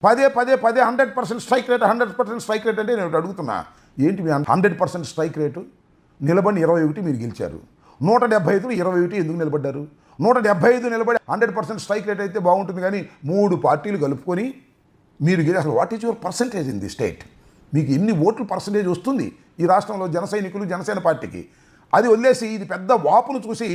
పదే పదే పదే 100% స్ట్రైక్ రేట్ 100% స్ట్రైక్ రేట్ అంటే నేను అడుగుతున్నా, ఏంటి మీ 100% స్ట్రైక్ రేటు? నిలబడి 21 మీరు గెలిచారు. 175లో 21 ఎందుకు నిలబడ్డారు? 175 నిలబడి 100% స్ట్రైక్ రేట్ అయితే బాగుంటుంది, కానీ 3 పార్టీలు కలుపుకొని మీరు గెలి అసలు what is your percentage in the state? మీకు ఎన్ని ఓట్లు పర్సంటేజ్ వస్తుంది ఈ రాష్ట్రంలో జన సైనికులు జనసేన పార్టీకి? అది వదిలేసి ఇది పెద్ద వాపును చూసి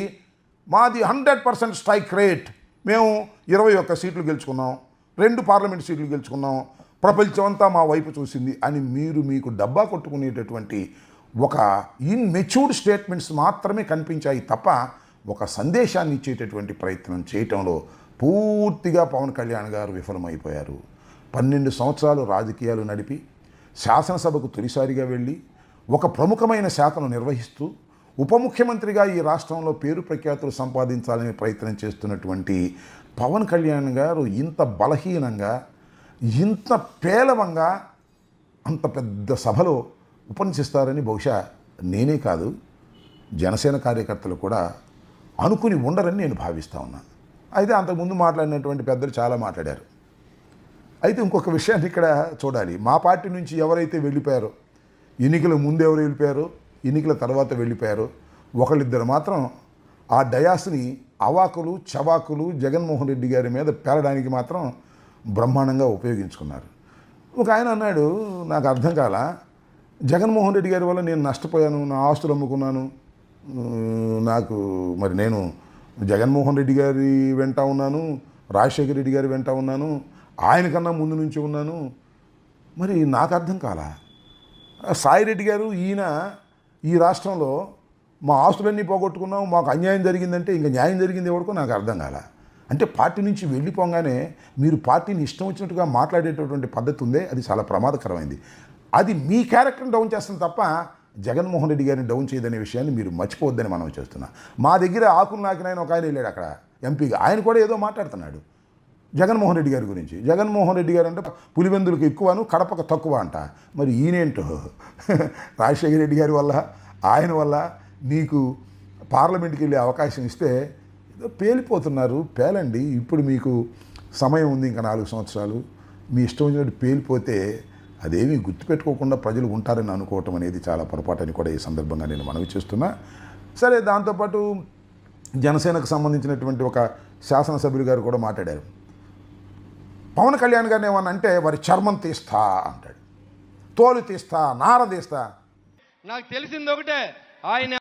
మాది 100% స్ట్రైక్ రేట్, మేము 21 సీట్లు గెలుచుకున్నాం, 2 పార్లమెంట్ సీట్లు గెలుచుకున్నాం, ప్రపంచం అంతా మా వైపు చూసింది అని మీరు మీకు డబ్బా కొట్టుకునేటటువంటి ఒక ఇన్మెచ్యూర్డ్ స్టేట్మెంట్స్ మాత్రమే కనిపించాయి తప్ప ఒక సందేశాన్ని ఇచ్చేటటువంటి ప్రయత్నం చేయటంలో పూర్తిగా పవన్ కళ్యాణ్ గారు విఫలమైపోయారు. 12 సంవత్సరాలు రాజకీయాలు నడిపి శాసనసభకు తొలిసారిగా వెళ్ళి ఒక ప్రముఖమైన శాఖను నిర్వహిస్తూ ఉప ముఖ్యమంత్రిగా ఈ రాష్ట్రంలో పేరు ప్రఖ్యాతులు సంపాదించాలని ప్రయత్నం చేస్తున్నటువంటి పవన్ కళ్యాణ్ గారు ఇంత బలహీనంగా, ఇంత పేలవంగా అంత పెద్ద సభలో ఉపన్యసిస్తారని బహుశా నేనే కాదు జనసేన కార్యకర్తలు కూడా అనుకుని ఉండరని నేను భావిస్తూ ఉన్నాను. అయితే అంతకుముందు మాట్లాడినటువంటి పెద్దలు చాలా మాట్లాడారు. అయితే ఇంకొక విషయాన్ని ఇక్కడ చూడాలి. మా పార్టీ నుంచి ఎవరైతే వెళ్ళిపోయారో, ఎన్నికల ముందు ఎవరు వెళ్ళిపోయారో, ఎన్నికల తర్వాత వెళ్ళిపోయారో, ఒకళ్ళిద్దరు మాత్రం ఆ డయాస్ని అవాకులు చవాకులు జగన్మోహన్ రెడ్డి గారి మీద పేలడానికి మాత్రం బ్రహ్మాండంగా ఉపయోగించుకున్నారు. ఒక ఆయన అన్నాడు, నాకు అర్థం కాల, జగన్మోహన్ రెడ్డి గారి వల్ల నేను నష్టపోయాను, నా ఆస్తులు అమ్ముకున్నాను, నాకు మరి నేను జగన్మోహన్ రెడ్డి గారి వెంట ఉన్నాను, రాజశేఖర రెడ్డి గారి వెంట ఉన్నాను, ఆయన కన్నా ముందు నుంచి ఉన్నాను, మరి నాకు అర్థం కాల. సాయిరెడ్డి గారు ఈయన ఈ రాష్ట్రంలో మా ఆస్తులన్నీ పోగొట్టుకున్నాం, మాకు అన్యాయం జరిగిందంటే ఇంకా న్యాయం జరిగింది ఎవరికో నాకు అర్థం కాల. అంటే పార్టీ నుంచి వెళ్ళిపోగానే మీరు పార్టీని ఇష్టం వచ్చినట్టుగా మాట్లాడేటటువంటి పద్ధతి ఉందే, అది చాలా ప్రమాదకరమైంది. అది మీ క్యారెక్టర్ని డౌన్ చేస్తుంది తప్ప జగన్మోహన్ రెడ్డి గారిని డౌన్ చేయదనే విషయాన్ని మీరు మర్చిపోవద్దని మనం చేస్తున్నాం. మా దగ్గర ఆకులు నాకినాయన ఒక ఆయన వెళ్ళాడు అక్కడ ఎంపీగా, ఆయన కూడా ఏదో మాట్లాడుతున్నాడు జగన్మోహన్ రెడ్డి గారి గురించి. జగన్మోహన్ రెడ్డి గారు అంటే పులివెందులకు ఎక్కువను కడపకు తక్కువ అంట. మరి ఈయనేంటో రాజశేఖర రెడ్డి గారి వల్ల, ఆయన వల్ల నీకు పార్లమెంట్కి వెళ్ళే అవకాశం ఇస్తే ఏదో పేలిపోతున్నారు. పేలండి, ఇప్పుడు మీకు సమయం ఉంది, ఇంకా 4 సంవత్సరాలు. మీ ఇష్టం వచ్చినట్టు పేలిపోతే అదేమీ గుర్తుపెట్టుకోకుండా ప్రజలు ఉంటారని అనుకోవటం అనేది చాలా పొరపాటని కూడా ఈ సందర్భంగా నేను మనవి చేస్తున్నా. సరే, దాంతోపాటు జనసేనకు సంబంధించినటువంటి ఒక శాసనసభ్యులు గారు కూడా మాట్లాడారు. పవన్ కళ్యాణ్ గారిని ఏమన్నా అంటే వారి చర్మం తీస్తా అంటాడు, తోలు తీస్తా, నార తీస్తా. నాకు తెలిసింది ఒకటే, ఆయన